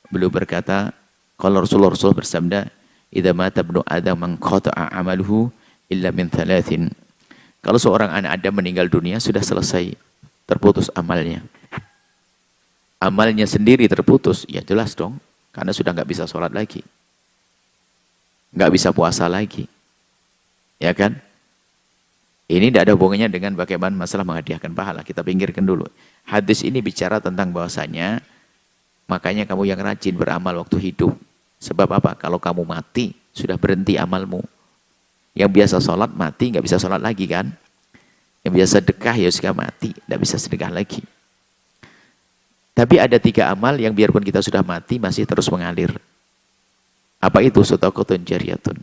Beliau berkata, kalau Rasulullah bersabda, "Idza mata ibnu Adam man qata'a 'amaluhu illa min thalathin." Kalau seorang anak Adam meninggal dunia, sudah selesai, terputus amalnya. Amalnya sendiri terputus, ya jelas dong, karena sudah nggak bisa sholat lagi, nggak bisa puasa lagi, ya kan? Ini tidak ada hubungannya dengan bagaimana masalah menghadiahkan pahala. Kita pinggirkan dulu. Hadis ini bicara tentang bahwasanya, makanya kamu yang rajin beramal waktu hidup. Sebab apa? Kalau kamu mati, sudah berhenti amalmu. Yang biasa sholat mati, nggak bisa sholat lagi kan? Yang biasa sedekah ya sudah mati, nggak bisa sedekah lagi. Tapi ada 3 amal yang biarpun kita sudah mati masih terus mengalir. Apa itu? Shadaqatun jariyatun.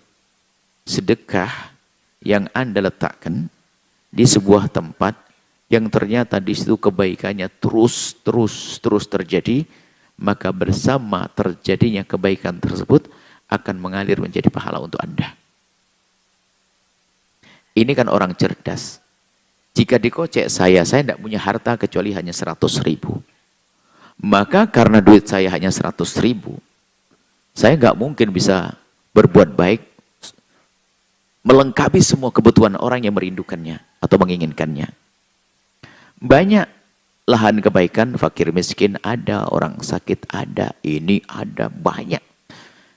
Sedekah yang Anda letakkan di sebuah tempat yang ternyata di situ kebaikannya terus terjadi, maka bersama terjadinya kebaikan tersebut akan mengalir menjadi pahala untuk Anda. Ini kan orang cerdas. Jika dikocek saya tidak punya harta kecuali hanya 100.000. Maka karena duit saya hanya 100.000, saya nggak mungkin bisa berbuat baik, melengkapi semua kebutuhan orang yang merindukannya atau menginginkannya. Banyak lahan kebaikan, fakir miskin ada, orang sakit ada, ini ada, banyak.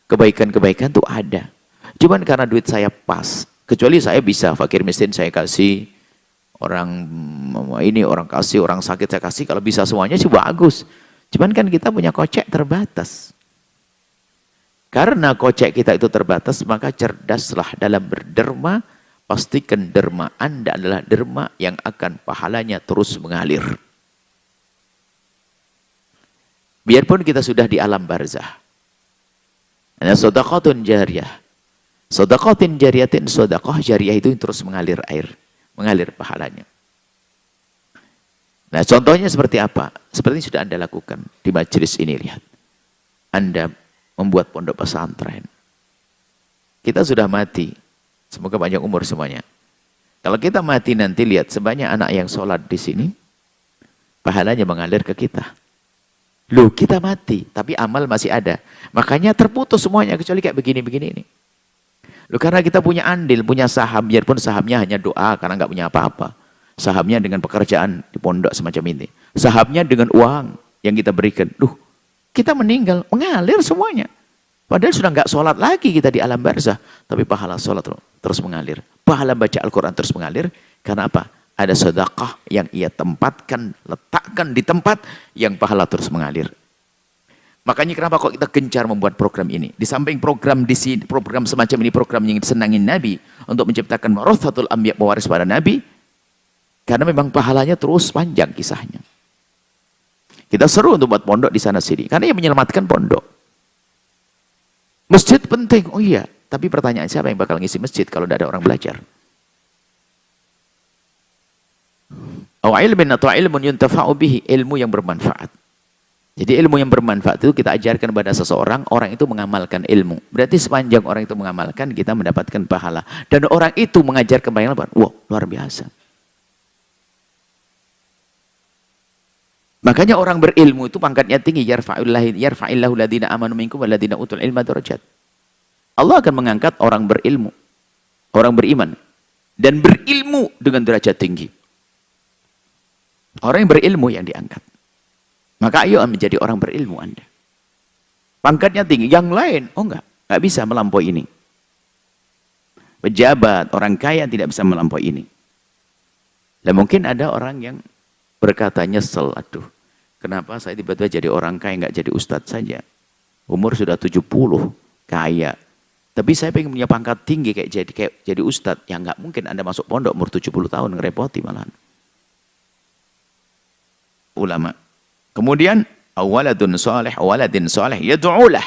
Kebaikan-kebaikan tuh ada. Cuman karena duit saya pas, kecuali saya bisa fakir miskin saya kasih, orang ini orang kasih, orang sakit saya kasih, kalau bisa semuanya sih bagus. Cuman kan kita punya kocek terbatas. Karena kocek kita itu terbatas, maka cerdaslah dalam berderma. Pastikan derma Anda adalah derma yang akan pahalanya terus mengalir. Biarpun kita sudah di alam barzah. Ada shadaqatun jariyah. Shadaqatun jariyatin, shadaqah jariyah itu yang terus mengalir air, mengalir pahalanya. Nah, contohnya seperti apa? Seperti yang sudah Anda lakukan di majelis ini, lihat. Anda membuat pondok pesantren. Kita sudah mati. Semoga panjang umur semuanya. Kalau kita mati nanti, lihat sebanyak anak yang sholat di sini, pahalanya mengalir ke kita. Loh, kita mati, tapi amal masih ada. Makanya terputus semuanya, kecuali kayak begini-begini ini. Loh, karena kita punya andil, punya saham, biarpun sahamnya hanya doa, karena nggak punya apa-apa. Sahamnya dengan pekerjaan di pondok semacam ini. Sahamnya dengan uang yang kita berikan. Loh, kita meninggal, mengalir semuanya. Padahal sudah nggak sholat lagi kita di alam barzah. Tapi pahala sholat terus mengalir. Pahala baca Al-Quran terus mengalir. Karena apa? Ada sedekah yang ia tempatkan, letakkan di tempat yang pahala terus mengalir. Makanya kenapa kok kita gencar membuat program ini? Di samping program di sini, program semacam ini, program yang disenangi Nabi untuk menciptakan warathatul anbiya, pewaris para Nabi. Karena memang pahalanya terus panjang kisahnya. Kita seru untuk buat pondok di sana sini. Karena yang menyelamatkan pondok. Masjid penting, oh iya. Tapi pertanyaan, siapa yang bakal ngisi masjid kalau tidak ada orang belajar? Ilmin atau ilmun yuntafa'u bihi, ilmu yang bermanfaat. Jadi ilmu yang bermanfaat itu kita ajarkan kepada seseorang, orang itu mengamalkan ilmu. Berarti sepanjang orang itu mengamalkan, kita mendapatkan pahala. Dan orang itu mengajarkan banyak orang, wow, luar biasa. Makanya orang berilmu itu pangkatnya tinggi, yarfa'illahu ladina amanu minkum waladina utul ilma darajat. Allah akan mengangkat orang berilmu, orang beriman, dan berilmu dengan derajat tinggi. Orang yang berilmu yang diangkat. Maka ayo menjadi orang berilmu Anda. Pangkatnya tinggi, yang lain, oh enggak bisa melampaui ini. Pejabat, orang kaya tidak bisa melampaui ini. Dan mungkin ada orang yang berkata nyesel, aduh, kenapa saya tiba-tiba jadi orang kaya, nggak jadi ustadz saja. Umur sudah 70, kaya. Tapi saya pengen punya pangkat tinggi kayak jadi ustadz. Ya nggak mungkin Anda masuk pondok umur 70 tahun, ngerepoti malahan. Ulama. Kemudian, waladin soleh, yad'ulah.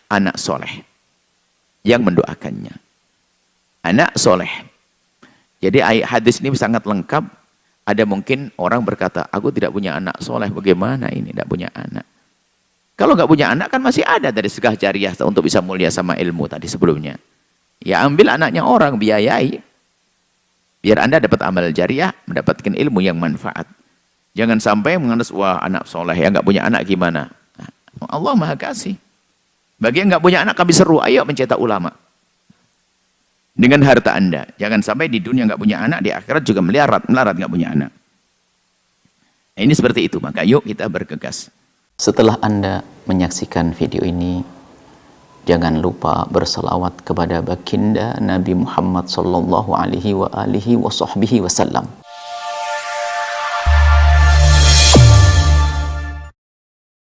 Anak soleh. Yang mendoakannya. Anak soleh. Jadi hadis ini sangat lengkap. Ada mungkin orang berkata, aku tidak punya anak soleh, bagaimana ini, tidak punya anak. Kalau nggak punya anak kan masih ada dari sedekah jariyah untuk bisa mulia sama ilmu tadi sebelumnya. Ya ambil anaknya orang, biayai. Biar Anda dapat amal jariyah, mendapatkan ilmu yang manfaat. Jangan sampai menganggap, wah anak soleh, ya nggak punya anak gimana. Nah, Allah Maha Kasih. Bagi yang nggak punya anak, kami seru, ayo mencetak ulama. Dengan harta Anda. Jangan sampai di dunia nggak punya anak, di akhirat juga melarat nggak punya anak. Nah, ini seperti itu, maka yuk kita bergegas. Setelah Anda menyaksikan video ini, jangan lupa berselawat kepada baginda Nabi Muhammad sallallahu alaihi wa alihi wa sahbihi wasallam.